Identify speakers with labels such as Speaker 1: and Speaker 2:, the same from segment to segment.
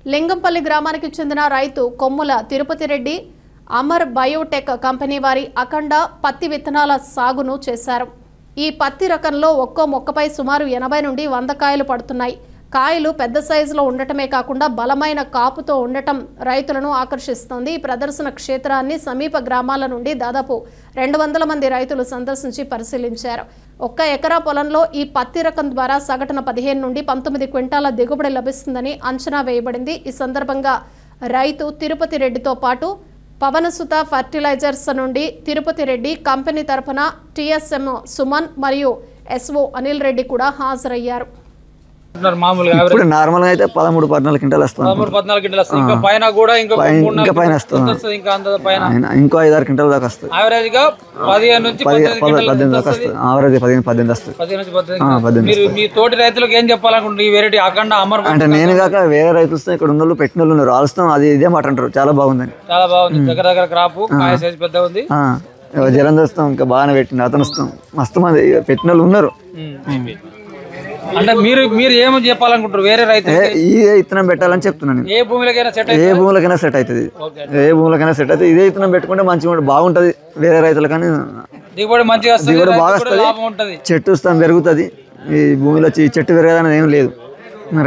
Speaker 1: లింగంపల్లి గ్రామానికి చెందిన రైతు కొమ్ముల తిరుపతి రెడ్డి అమర్ బయోటెక్ కంపెనీ వారి అఖండ పత్తి విత్తనాల సాగును చేశారు. ఈ పత్తి రకంలో ఒక్కో మొక్కపై సుమారు 80 నుండి 100 కాయలు పడుతున్నాయి. కాయలు పెద్ద సైజులో ఉండటమే కాకుండా బలమైన కాపుతో ఉండటం రైతులను ఆకర్షిస్తోంది. ఈ ప్రదర్శన క్షేత్రాన్ని సమీప గ్రామాల నుండి దాదాపు 200 మంది రైతులు సందర్శించి పరిశీలించారు. 1 ఎకరా పొలంలో ఈ పత్తి రకం ద్వారా సగటున 15 నుండి 19 క్వింటాల దిగుబడి లభిస్తుందని అంచనా వేయబడింది. ఈ సందర్భంగా రైతు తిరుపతి రెడ్డితో పాటు పవనసుత ఫర్టిలైజర్స్ నుండి తిరుపతి రెడ్డి కంపెనీ తరఫున టిఎస్ఎం సుమన్ మరియు ఎస్ఓ అనిల్ రెడ్డి కూడా హాజరయ్యారు.
Speaker 2: ఇప్పుడు నార్మల్ గా అయితే 13-14 క్వింటాలు వస్తుంది. ఇంకా పైన వస్తుంది. ఇంకో 5-6 క్వింటాల దాకా వస్తుంది.
Speaker 3: యావరేజ్ గా 15 నుంచి 18
Speaker 2: దాకా వస్తుంది. యావరేజ్ 15-18 వస్తుంది.
Speaker 3: 15 మీ తోటి రైతులకు ఏం చెప్పాలనుకుంటున్నారు? ఈ వెరైటీ అఖండ అమర్
Speaker 2: అంటే నేను కాక వేరే రైతులు ఇక్కడ ఉన్న పెట్టిన వాళ్ళు ఉన్నారు. ఆల్స్తాం అది ఇదే మాట అంటారు. చాలా బాగుందని.
Speaker 3: చాలా బాగుంది. దగ్గర క్రాప్ కాయ సైజ్ పెద్ద ఉంది.
Speaker 2: జలం వస్తాం ఇంకా బాగానే పెట్టింది. అతను వస్తాం మస్తు మంది పెట్టిన వాళ్ళు ఉన్నారు.
Speaker 3: అంటే మీరు ఏమో చెప్పాలనుకుంటారు? వేరే రైతు
Speaker 2: ఇదే ఇత్తనం పెట్టాలని చెప్తున్నాను.
Speaker 3: ఏ భూమిలోకైనా సెట్
Speaker 2: అవుతుంది. ఏ భూమిలోకైనా సెట్ అవుతుంది. ఇదే ఇత్తనం పెట్టుకుంటే మంచిగా బాగుంటది. వేరే రైతులు కానీ
Speaker 3: దిగుబడి మంచిగా
Speaker 2: దిగుబడి బాగా వస్తుంది. చెట్టు వస్తాం పెరుగుతుంది. ఈ భూమిలో చెట్టు పెరగదని ఏం లేదు.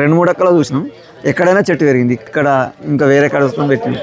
Speaker 2: 2-3 ఎక్కలా చూసినాం. ఎక్కడైనా చెట్టు పెరిగింది. ఇక్కడ ఇంకా వేరే కాడ వస్తాం పెట్టింది.